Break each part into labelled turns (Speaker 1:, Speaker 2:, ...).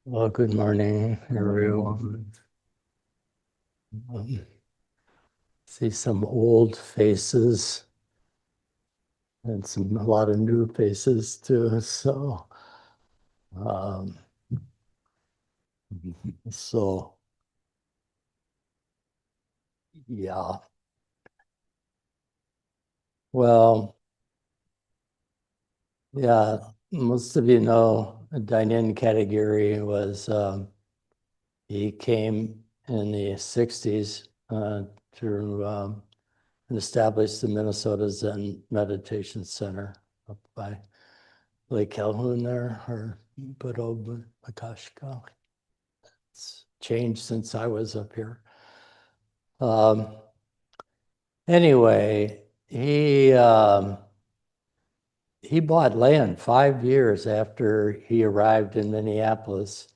Speaker 1: Well, good morning, everyone. Um, See some old faces and a lot of new faces too. Um, so yeah. Well, yeah. Most of you know Dinan Katagiri he came in the 60s to and established the Minnesota Zen Meditation Center up by Lake Calhoun there, or Budobakashka. It's changed since I was up here. Um, anyway, he bought land 5 years after he arrived in Minneapolis,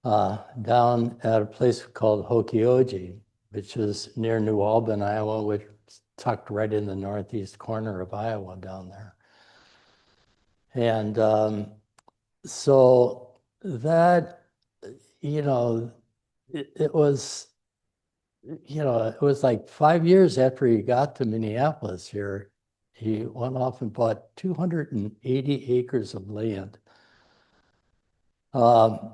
Speaker 1: down at a place called Hokioji, which is near New Albin, Iowa, which is tucked right in the northeast corner of Iowa down there. And so that, you know, it was, it was like 5 years after he got to Minneapolis here, he went off and bought 280 acres of land. Um,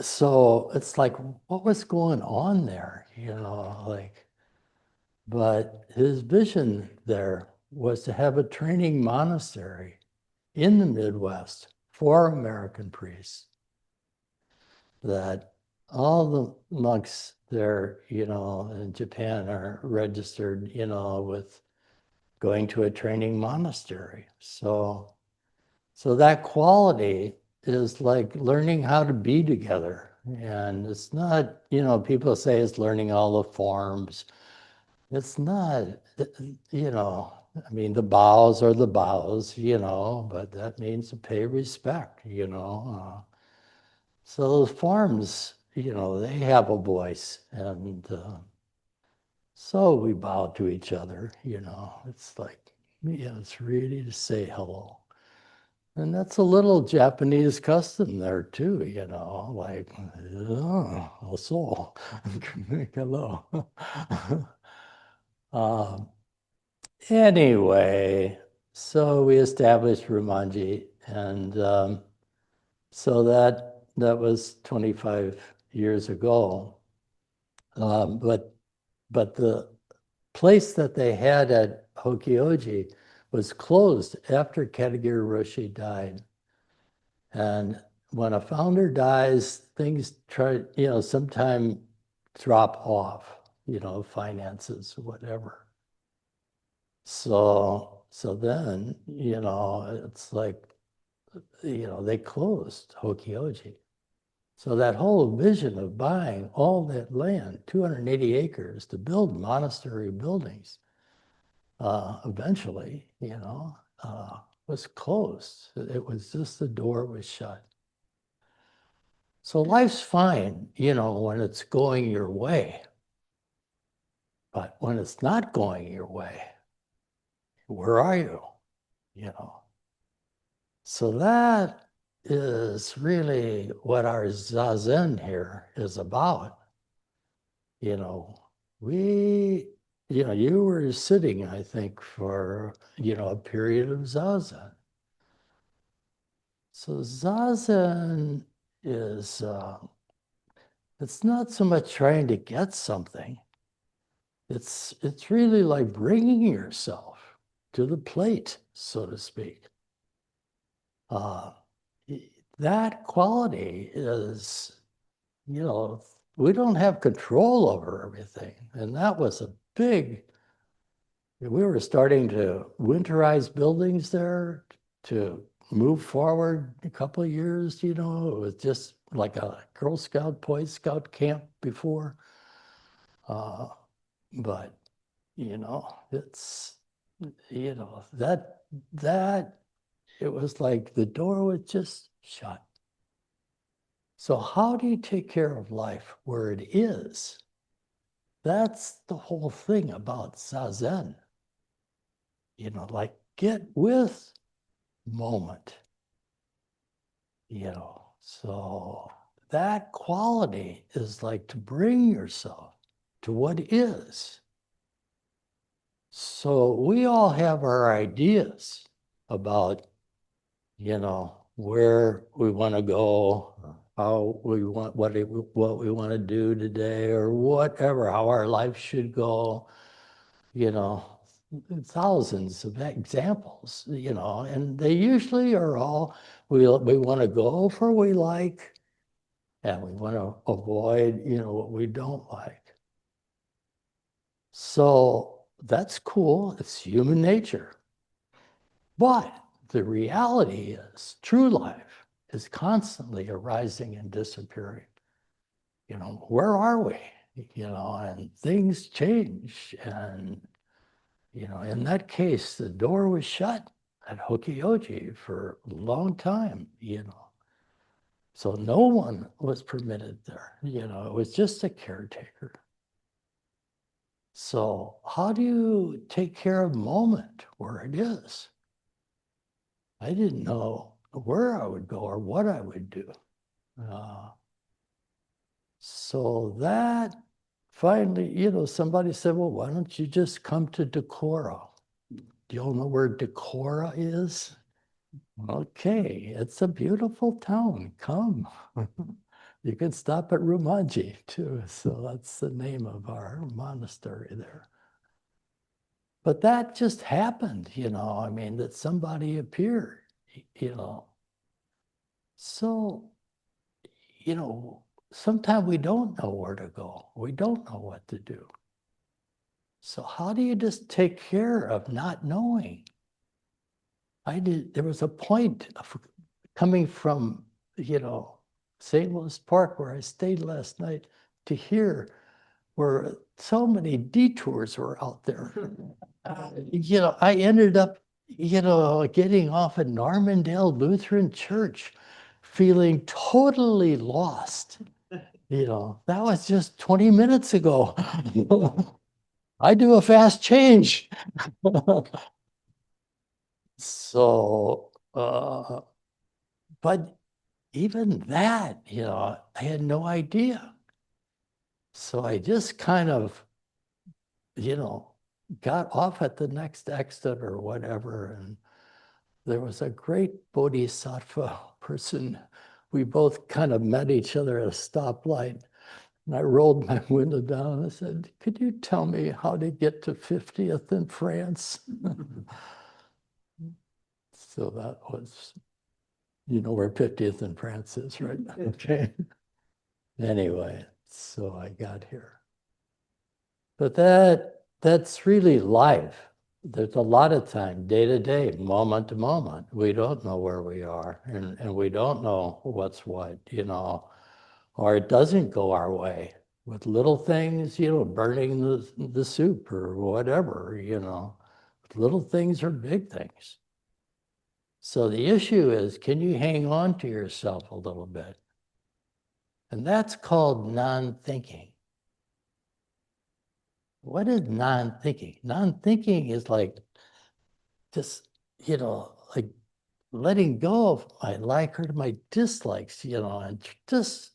Speaker 1: so it's like, what was going on there? But his vision there was to have a training monastery in the Midwest for American priests, that all the monks there, in Japan are registered, with going to a training monastery. So that quality is like learning how to be together. And it's not, people say it's learning all the forms. It's not, I mean, the bows are the bows, but that means to pay respect. So those forms, they have a voice. And so we bow to each other, It's like, it's really to say hello. And that's a little Japanese custom there too, like, oh, so, hello. um, anyway, so we established Rumanji, and so that was 25 years ago. But the place that they had at Hokioji was closed after Katagiri Roshi died. And when a founder dies, things sometime drop off, finances, whatever. So then, it's like, they closed Hokioji. So that whole vision of buying all that land, 280 acres, to build monastery buildings, eventually, was closed. It was just the door was shut. So life's fine, when it's going your way. But when it's not going your way, where are you? You know. So that is really what our Zazen here is about. You know, we, you were sitting, I think, for, a period of Zazen. So Zazen is, it's not so much trying to get something. It's really like bringing yourself to the plate, so to speak. Uh, that quality is, we don't have control over everything. And that was a big, we were starting to winterize buildings there to move forward a couple of years, it was just like a Girl Scout, Boy Scout camp before. Uh, but, it's, that it was like the door was just shut. So how do you take care of life where it is? That's the whole thing about Zazen. Like get with moment. So that quality is like to bring yourself to what is. So we all have our ideas about, where we want to go, how we want, what we want to do today, or whatever, how our life should go, thousands of examples, and they usually are all, we want to go for what we like, and we want to avoid, what we don't like. So that's cool. It's human nature. But the reality is, true life is constantly arising and disappearing. Where are we? And things change. And, in that case, the door was shut at Hoki-Oji for a long time, So no one was permitted there, it was just a caretaker. So how do you take care of moment where it is? I didn't know where I would go or what I would do. So that finally, somebody said, well, why don't you just come to Decorah? Do you all know where Decorah is? Okay, it's a beautiful town. Come. You can stop at Rumaji too. So that's the name of our monastery there. But that just happened, that somebody appeared, So, sometimes we don't know where to go. We don't know what to do. So how do you just take care of not knowing? There was a point of coming from, St. Louis Park, where I stayed last night, to here, where so many detours were out there. I ended up, getting off at Normandale Lutheran Church, feeling totally lost. That was just 20 minutes ago. I do a fast change. So, but even that, I had no idea. So I just kind of, got off at the next exit or whatever. And there was a great bodhisattva person. We both kind of met each other at a stoplight. And I rolled my window down and I said, could you tell me how to get to 50th in France? So that was, where 50th in France is, right? Okay. Anyway, so I got here. But that's really life. There's a lot of time, day to day, moment to moment. We don't know where we are, and we don't know what's what, or it doesn't go our way. With little things, burning the soup or whatever, little things are big things. So the issue is, can you hang on to yourself a little bit? And that's called non-thinking. What is non-thinking? Non-thinking is like just, like letting go of my like or my dislikes, and just,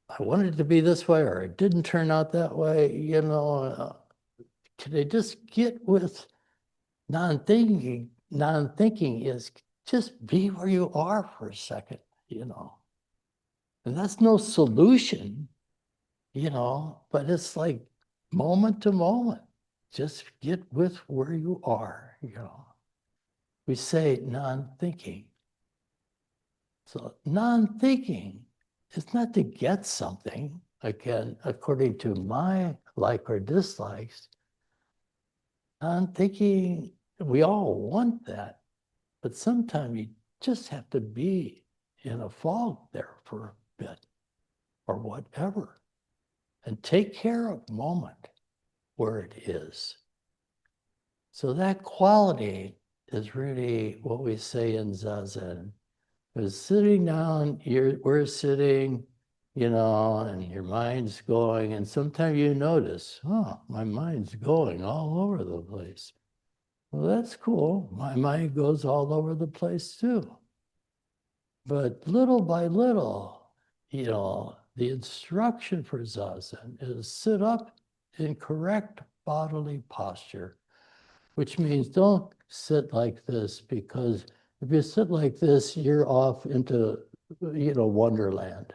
Speaker 1: I wanted it to be this way or it didn't turn out that way, can I just get with non-thinking? Non-thinking is just be where you are for a second, and that's no solution, but it's like moment to moment. Just get with where you are, We say non-thinking. So non-thinking is not to get something, again, according to my like or dislikes. Non-thinking, we all want that, but sometimes you just have to be in a fog there for a bit or whatever, and take care of moment where it is. So that quality is really what we say in Zazen. Is sitting down, we're sitting, and your mind's going, and sometimes you notice, oh, my mind's going all over the place. Well, that's cool. My mind goes all over the place too. But little by little, the instruction for Zazen is sit up in correct bodily posture, which means don't sit like this, because if you sit like this, you're off into, wonderland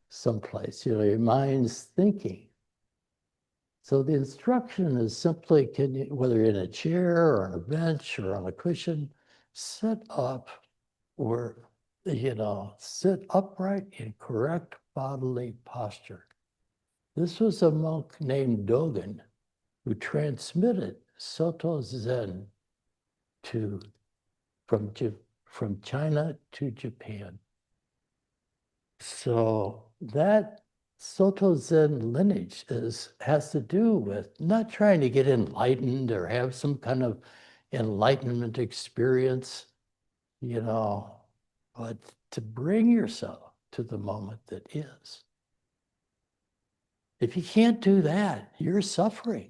Speaker 1: someplace. Your mind's thinking. So the instruction is simply, whether you're in a chair or on a bench or on a cushion, sit up or, sit upright in correct bodily posture. This was a monk named Dogen who transmitted Soto Zen from China to Japan. So that Soto Zen lineage has to do with not trying to get enlightened or have some kind of enlightenment experience, but to bring yourself to the moment that is. If you can't do that, you're suffering,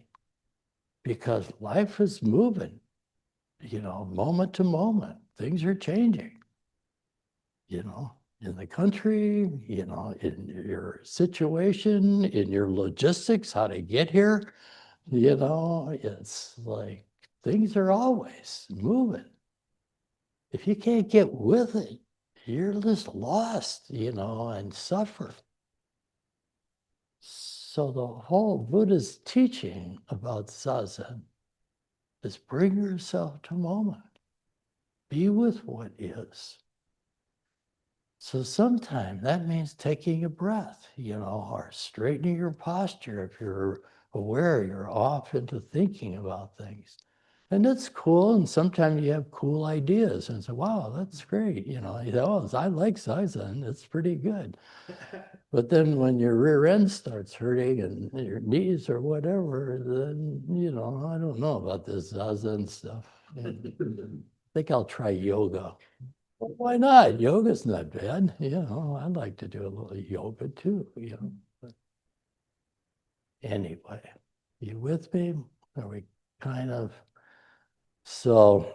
Speaker 1: because life is moving, moment to moment. Things are changing, in the country, in your situation, in your logistics, how to get here. It's like things are always moving. If you can't get with it, you're just lost, and suffer. So the whole Buddha's teaching about Zazen is bring yourself to moment. Be with what is. So sometimes that means taking a breath, or straightening your posture if you're aware you're off into thinking about things. And that's cool. And sometimes you have cool ideas and say, wow, that's great. You say, oh, I like Zazen. It's pretty good. But then when your rear end starts hurting and your knees or whatever, then, I don't know about this Zazen stuff. I think I'll try yoga. Well, why not? Yoga's not bad. I'd like to do a little yoga too, But anyway, you with me? Are we kind of? So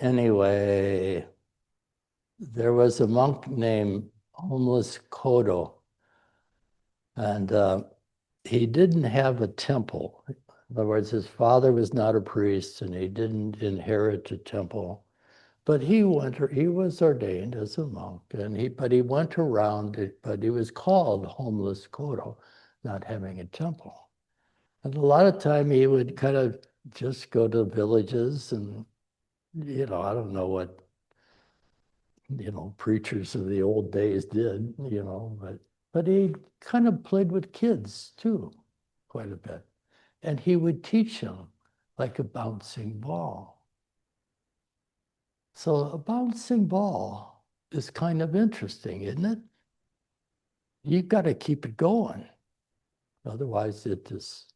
Speaker 1: anyway, there was a monk named Homeless Kodo, and he didn't have a temple. In other words, his father was not a priest, and he didn't inherit a temple. But he was ordained as a monk, but he went around it, but he was called Homeless Kodo, not having a temple. And a lot of time he would kind of just go to villages and, I don't know what, preachers of the old days did, but he kind of played with kids too, quite a bit. And he would teach them like a bouncing ball. So a bouncing ball is kind of interesting, isn't it? You've got to keep it going. Otherwise it just,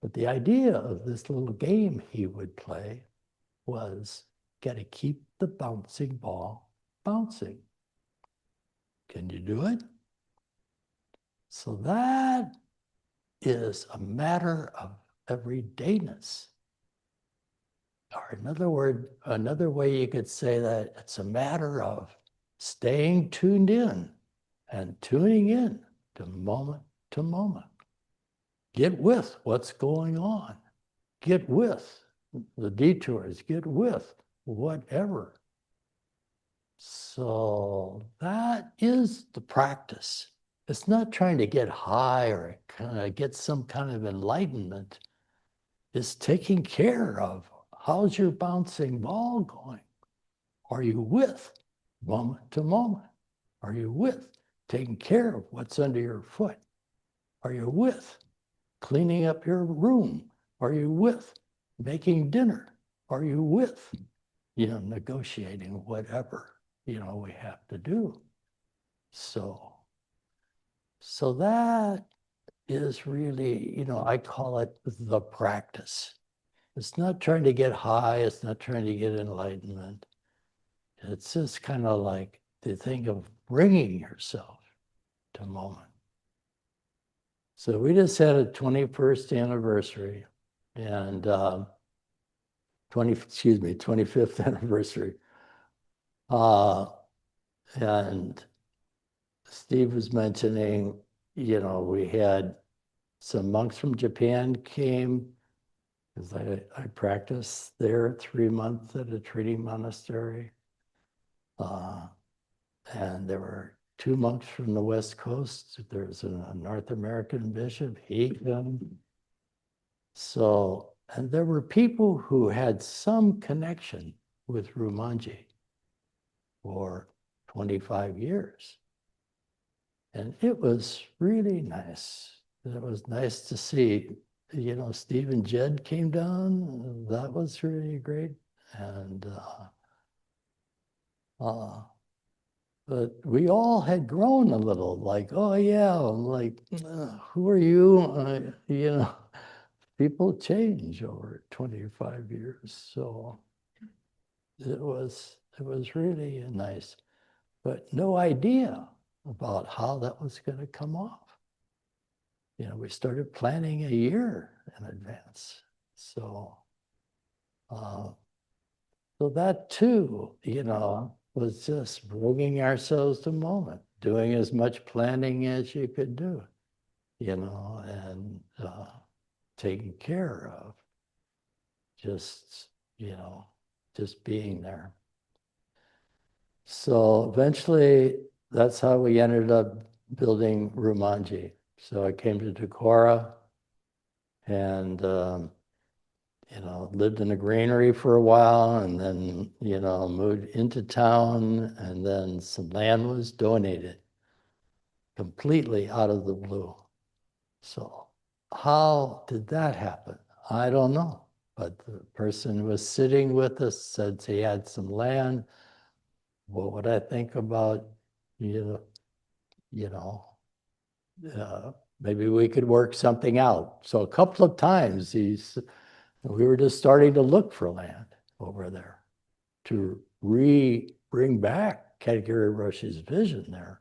Speaker 1: but the idea of this little game he would play was got to keep the bouncing ball bouncing. Can you do it? So that is a matter of everydayness. Or another way you could say that it's a matter of staying tuned in and tuning in to moment to moment. Get with what's going on. Get with the detours. Get with whatever. So that is the practice. It's not trying to get high or kind of get some kind of enlightenment. It's taking care of how's your bouncing ball going? Are you with moment to moment? Are you with taking care of what's under your foot? Are you with cleaning up your room? Are you with making dinner? Are you with, negotiating whatever, we have to do? So that is really, I call it the practice. It's not trying to get high. It's not trying to get enlightenment. It's just kind of like to think of bringing yourself to moment. So we just had a 21st anniversary and 25th anniversary. And Steve was mentioning, we had some monks from Japan came, because I practiced there 3 months at a training monastery. And there were 2 monks from the West Coast. There's a North American bishop, he came. So, and there were people who had some connection with Rumanji for 25 years. And it was really nice. It was nice to see, Steve and Jed came down. That was really great. And but we all had grown a little, like, oh yeah, like, who are you? People change over 25 years. So it was really nice, but no idea about how that was going to come off. We started planning a year in advance. So, so that too, was just bringing ourselves to the moment, doing as much planning as you could do, and taking care of just, just being there. So eventually, that's how we ended up building Rumanji. So I came to Decorah and, lived in a granary for a while and then, moved into town, and then some land was donated completely out of the blue. So how did that happen? I don't know. But the person who was sitting with us said he had some land. What would I think about, you know, maybe we could work something out. So a couple of times we were just starting to look for land over there to bring back Kadgiri Rosh's vision there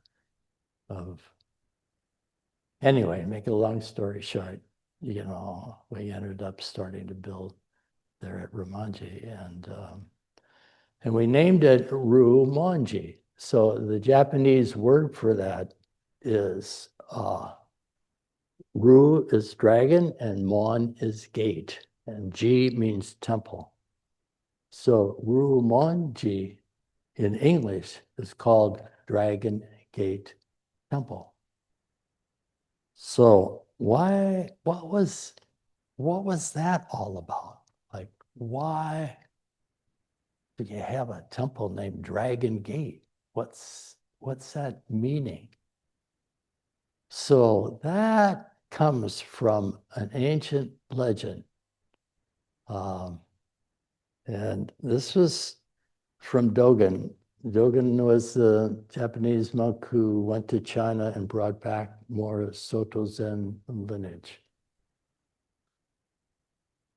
Speaker 1: of, anyway, make a long story short, we ended up starting to build there at Rumanji, and we named it Rumanji. So the Japanese word for that is Ru is dragon and Mon is gate, and Ji means temple. So Rumanji in English is called Dragon Gate Temple. So what was that all about? Like, why do you have a temple named Dragon Gate? What's that meaning? So that comes from an ancient legend. And this was from Dogen. Dogen was the Japanese monk who went to China and brought back more Soto Zen lineage.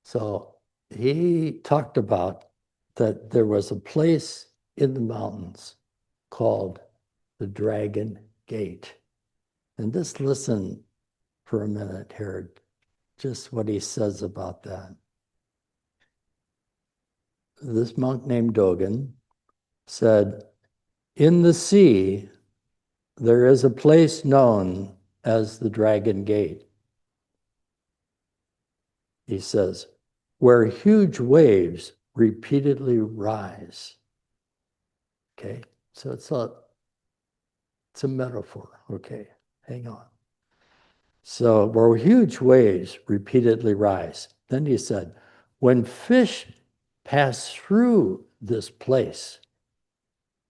Speaker 1: So he talked about that there was a place in the mountains called the Dragon Gate. And just listen for a minute here, just what he says about that. This monk named Dogen said, in the sea, there is a place known as the Dragon Gate. He says, where huge waves repeatedly rise. Okay, so it's a metaphor. Okay, hang on. So where huge waves repeatedly rise. Then he said, when fish pass through this place,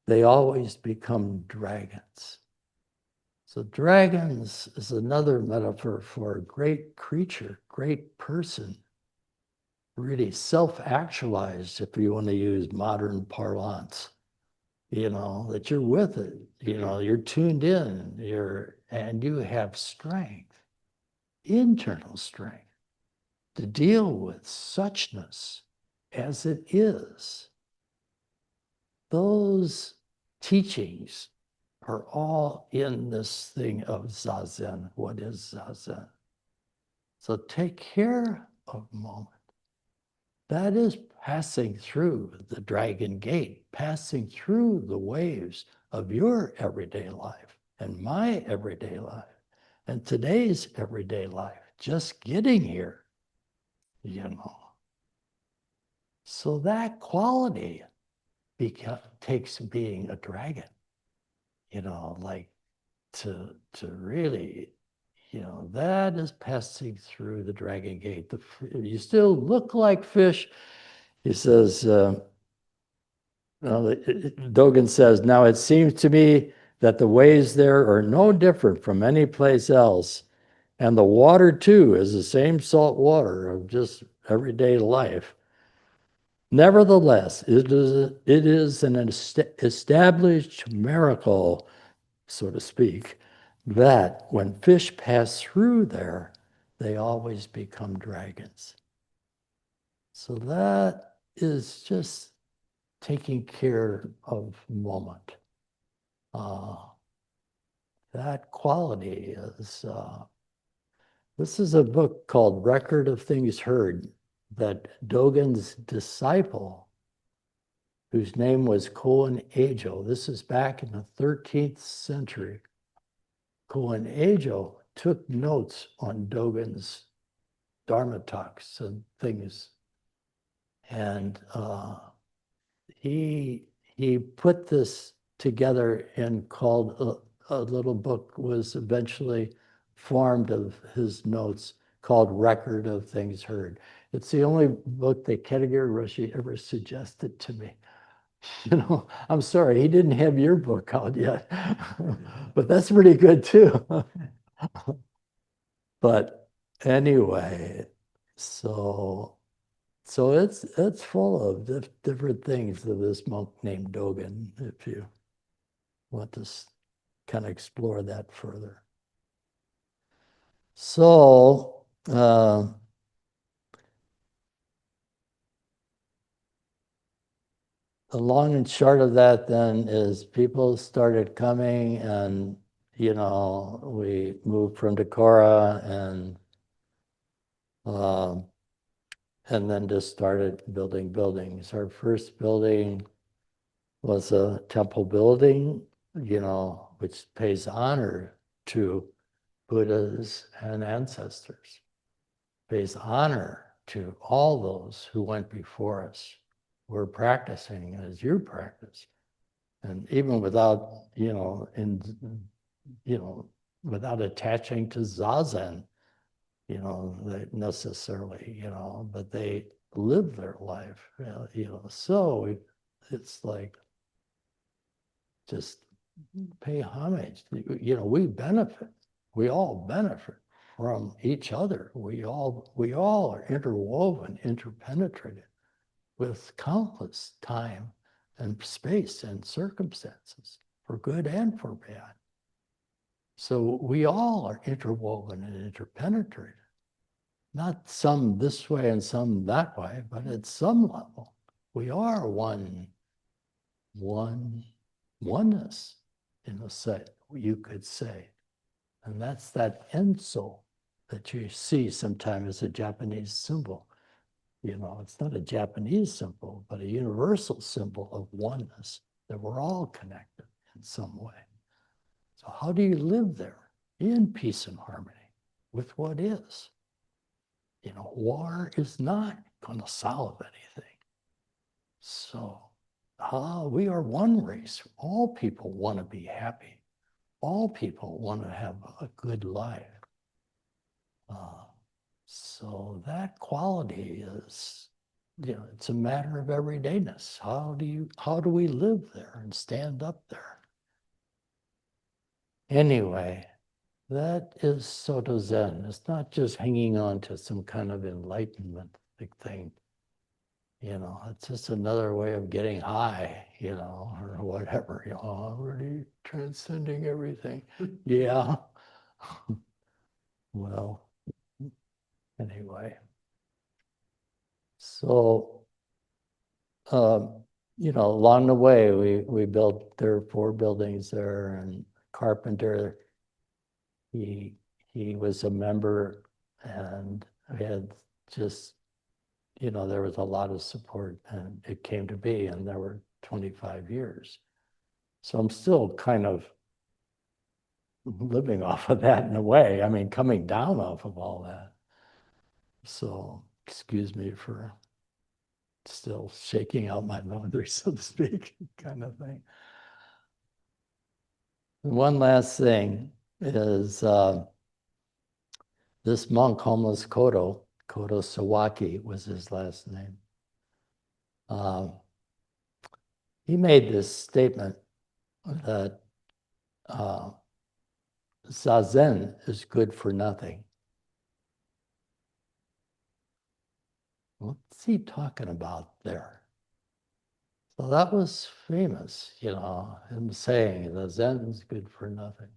Speaker 1: they always become dragons. So dragons is another metaphor for a great creature, great person, really self-actualized, if you want to use modern parlance, that you're with it, you're tuned in, and you have strength, internal strength to deal with suchness as it is. Those teachings are all in this thing of Zazen. What is Zazen? So take care of moment. That is passing through the Dragon Gate, passing through the waves of your everyday life and my everyday life and today's everyday life, just getting here, you know. So that quality takes being a dragon, you know, like to really, you know, that is passing through the dragon gate. You still look like fish. He says, Dogen says, now it seems to me that the ways there are no different from any place else. And the water, too, is the same salt water of just everyday life. Nevertheless, it is an established miracle, so to speak, that when fish pass through there, they always become dragons. So that is just taking care of moment. That quality is, this is a book called Record of Things Heard that Dogen's disciple, whose name was Koan Ajo, this is back in the 13th century. Koan Ajo took notes on Dogen's Dharma talks and things. And he put this together and called a little book was eventually formed of his notes called Record of Things Heard. It's the only book that Ketagir Roshi ever suggested to me. You know, I'm sorry, he didn't have your book out yet, but that's pretty good too. But anyway, so it's full of different things of this monk named Dogen, if you want to kind of explore that further. So the long and short of that then is people started coming and, you know, we moved from Decorah and then just started building buildings. Our first building was a temple building, you know, which pays honor to Buddhas and ancestors, pays honor to all those who went before us. We're practicing as you practice. And even without, you know, without attaching to Zazen, you know, necessarily, you know, but they live their life, you know, so it's like, just pay homage. You know, we benefit. We all benefit from each other. We all are interwoven, interpenetrated with countless time and space and circumstances, for good and for bad. So we all are interwoven and interpenetrated. Not some this way and some that way, but at some level, we are oneness, in a set, you could say. And that's that enso that you see sometimes as a Japanese symbol. You know, it's not a Japanese symbol, but a universal symbol of oneness, that we're all connected in some way. So how do you live there in peace and harmony with what is? You know, war is not going to solve anything. So we are one race. All people want to be happy. All people want to have a good life. So that quality is, you know, it's a matter of everydayness. How do we live there and stand up there? Anyway, that is Soto Zen. It's not just hanging on to some kind of enlightenment thing. You know, it's just another way of getting high, you know, or whatever. You know, already transcending everything. Yeah. Well, anyway. So, you know, along the way, we built, there were 4 buildings there, and Carpenter, he was a member, and we had just, you know, there was a lot of support, and it came to be, and there were 25 years. So I'm still kind of living off of that in a way. I mean, coming down off of all that. So excuse me for still shaking out my laundry, so to speak, kind of thing. One last thing is this monk, homeless Kodo Sawaki was his last name. He made this statement that Zazen is good for nothing. What's he talking about there? So that was famous, him saying that Zen is good for nothing.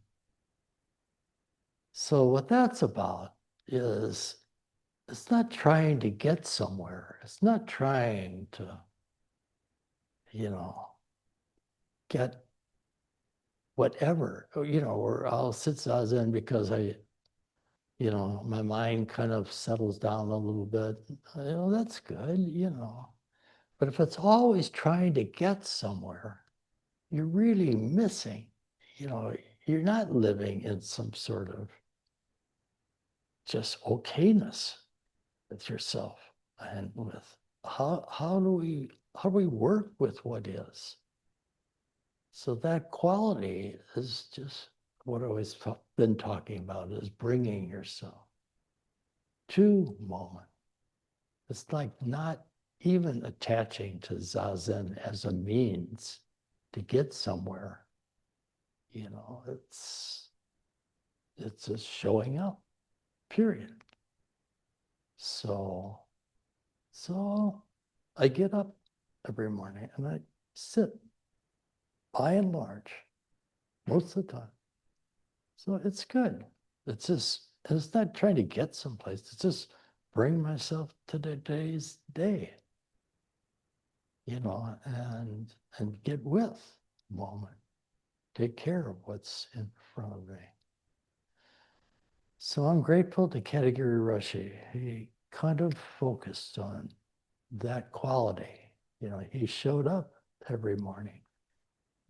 Speaker 1: So what that's about is it's not trying to get somewhere. It's not trying to, get whatever, or I'll sit Zazen because my mind kind of settles down a little bit. That's good. But if it's always trying to get somewhere, you're really missing, you're not living in some sort of just okayness with yourself and with how do we work with what is? So that quality is just what I've always been talking about, is bringing yourself to moment. It's like not even attaching to Zazen as a means to get somewhere. It's just showing up, period. So I get up every morning and I sit, by and large, most of the time. So it's good. It's not trying to get someplace. It's just bring myself to today's day, and get with the moment. Take care of what's in front of me. So I'm grateful to Katagiri Roshi. He kind of focused on that quality. He showed up every morning,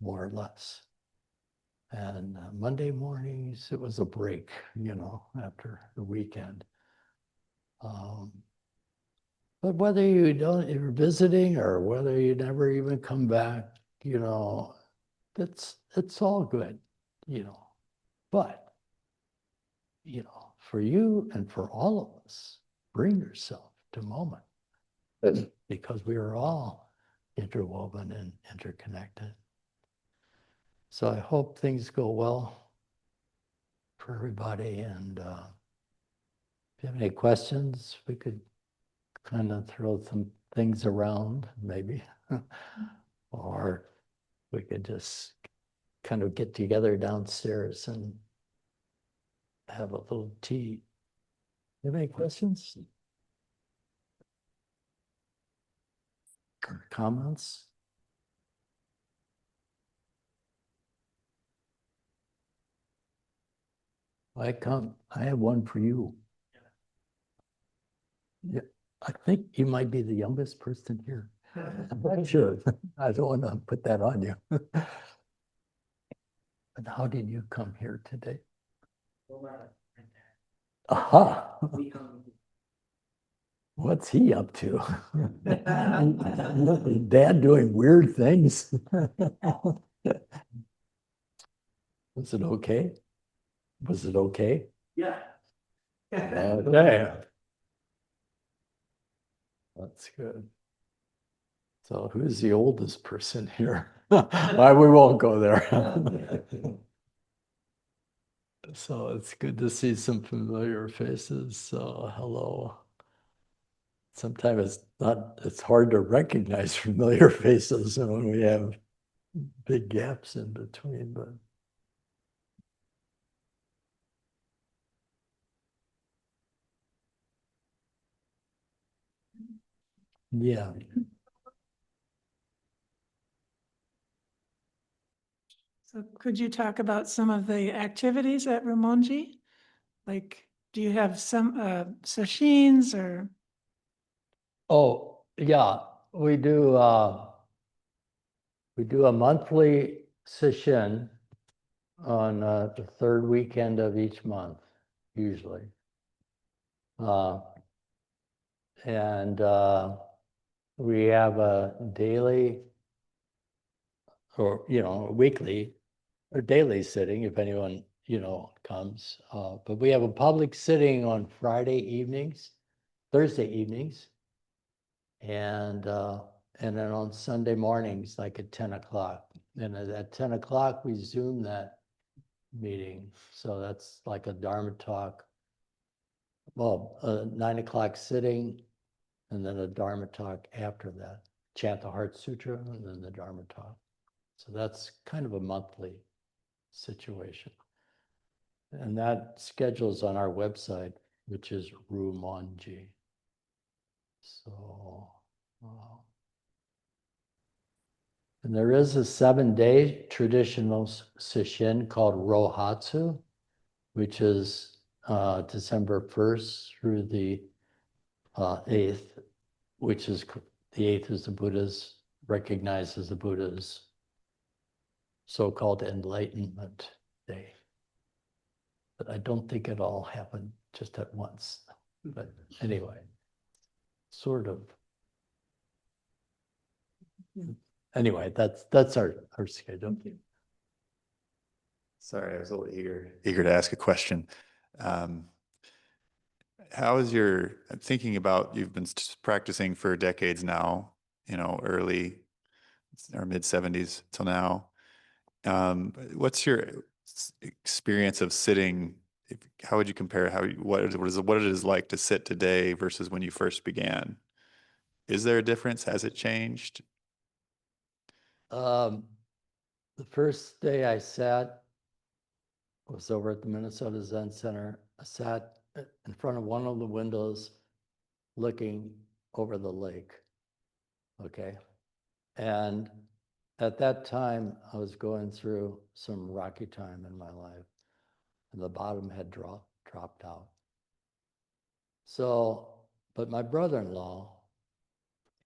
Speaker 1: more or less. And Monday mornings, it was a break, after the weekend. But whether you're visiting or whether you never even come back, it's all good, But, for you and for all of us, bring yourself to moment, because we are all interwoven and interconnected. So I hope things go well for everybody. And if you have any questions, we could kind of throw some things around, maybe. Or we could just kind of get together downstairs and have a little tea. You have any questions? Or comments? I have one for you. Yeah, I think you might be the youngest person here. I'm not sure. I don't want to put that on you. But how did you come here today? Aha. What's he up to? Dad doing weird things. Was it okay? Was it okay?
Speaker 2: Yeah.
Speaker 1: Okay. That's good. So who's the oldest person here? Why, we won't go there. So it's good to see some familiar faces. So hello. Sometimes it's hard to recognize familiar faces when we have big gaps in between, but yeah.
Speaker 2: So could you talk about some of the activities at Ramonji? Like, do you have some sashins or?
Speaker 1: Oh, yeah, we do a monthly session on the third weekend of each month, usually. And we have a daily or, a weekly or daily sitting if anyone, comes. But we have a public sitting on Friday evenings, Thursday evenings, and then on Sunday mornings, like at 10 o'clock. And at 10 o'clock, we Zoom that meeting. So that's like a Dharma talk. Well, a 9 o'clock sitting, and then a Dharma talk after that. Chant the Heart Sutra, and then the Dharma talk. So that's kind of a monthly situation. And that schedule's on our website, which is Rumonji. So, and there is a 7-day traditional sesshin called Rohatsu, which is December 1st through the 8th, which is the 8th is the Buddha's, recognizes the Buddha's so-called Enlightenment Day. But I don't think it all happened just at once. But anyway, sort of. Anyway, that's our schedule.
Speaker 3: Sorry, I was a little eager to ask a question. How is I'm thinking about, you've been practicing for decades now, early or mid 70s till now. What's your experience of sitting? How would you compare what it is like to sit today versus when you first began? Is there a difference? Has it changed?
Speaker 1: The first day I sat was over at the Minnesota Zen Center. I sat in front of one of the windows looking over the lake. Okay. And at that time, I was going through some rocky time in my life, and the bottom had dropped out. So, but my brother-in-law,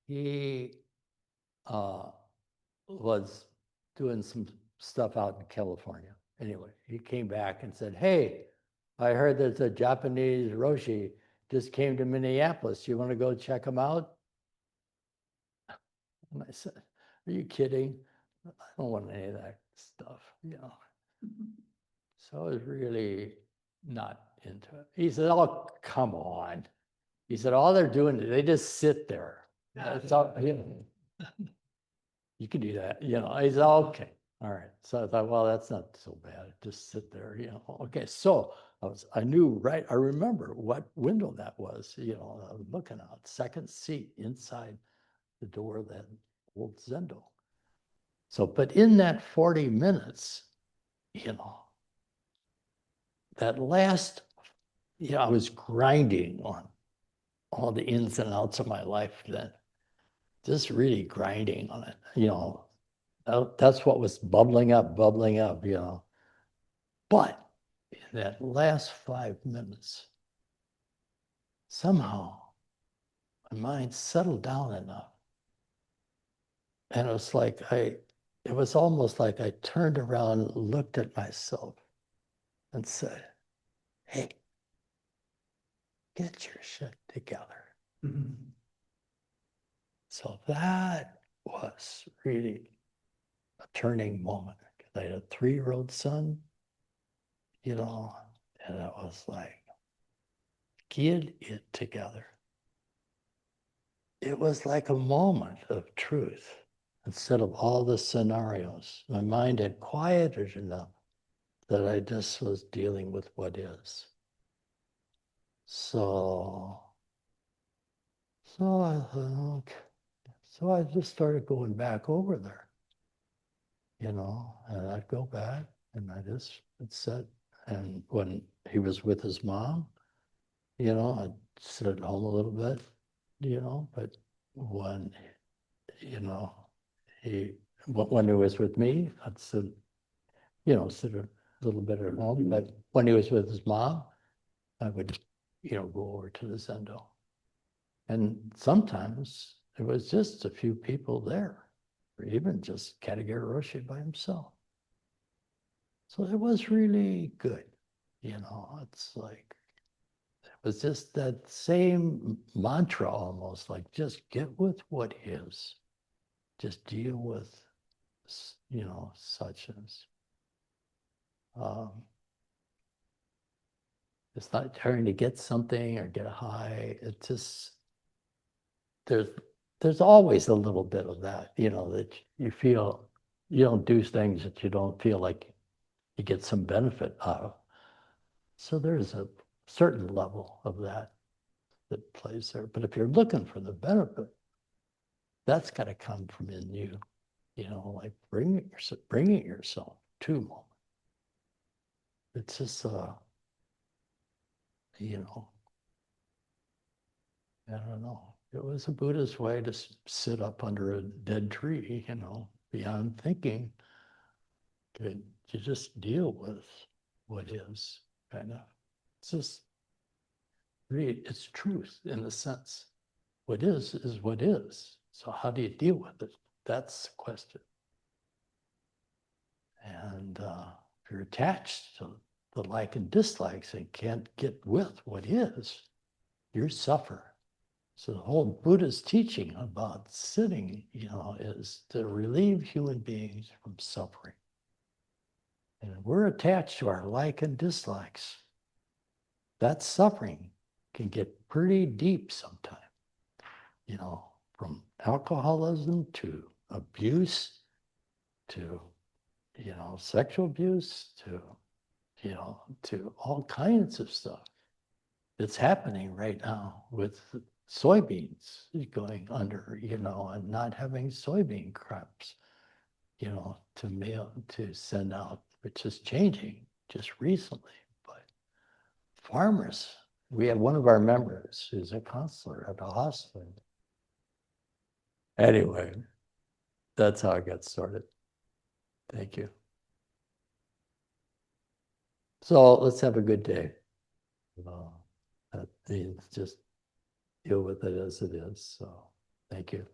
Speaker 1: he was doing some stuff out in California. Anyway, he came back and said, "Hey, I heard there's a Japanese Roshi just came to Minneapolis. You want to go check him out?" And I said, "Are you kidding? I don't want any of that stuff, So I was really not into it. He said, "Oh, come on." He said, "All they're doing is they just sit there. That's all, you can do that, He said, "Okay, all right." So I thought, well, that's not so bad. Just sit there, Okay, so I knew, right? I remember what window that was, I was looking out, second seat inside the door of that old Zendo. So, but in that 40 minutes, that last, I was grinding on all the ins and outs of my life then, just really grinding on it, that's what was bubbling up, But in that last 5 minutes, somehow my mind settled down enough. And it was like it was almost like I turned around, looked at myself and said, "Hey, get your shit together." So that was really a turning moment. I had a 3-year-old son, and it was like, get it together. It was like a moment of truth. Instead of all the scenarios, my mind had quieted enough that I just was dealing with what is. So I thought, okay. So I just started going back over there, and I'd go back and would sit. And when he was with his mom, I'd sit at home a little bit, but when, when he was with me, I'd sit, sit a little bit at home. But when he was with his mom, I would, go over to the Zendo. And sometimes there was just a few people there, or even just Katagiri Roshi by himself. So it was really good, it's like, it was just that same mantra almost, like just get with what is. Just deal with, such as. It's not trying to get something or get a high. It just, there's always a little bit of that, that you feel you don't do things that you don't feel like you get some benefit out of. So there's a certain level of that plays there. But if you're looking for the benefit, that's got to come from in you, like bringing yourself to a moment. It's just, I don't know. It was a Buddhist way to sit up under a dead tree, beyond thinking. You just deal with what is, kind of. It's just, really, it's truth in the sense. What is what is. So how do you deal with it? That's the question. And if you're attached to the like and dislikes and can't get with what is, you suffer. So the whole Buddha's teaching about sitting, is to relieve human beings from suffering. And we're attached to our like and dislikes. That suffering can get pretty deep sometimes, from alcoholism to abuse to, sexual abuse to, to all kinds of stuff. It's happening right now with soybeans going under, and not having soybean crops, to send out, which is changing just recently. But farmers, we have one of our members who's a counselor at the hospital. Anyway, that's how I got started. Thank you. So let's have a good day. That means just deal with it as it is. So thank you.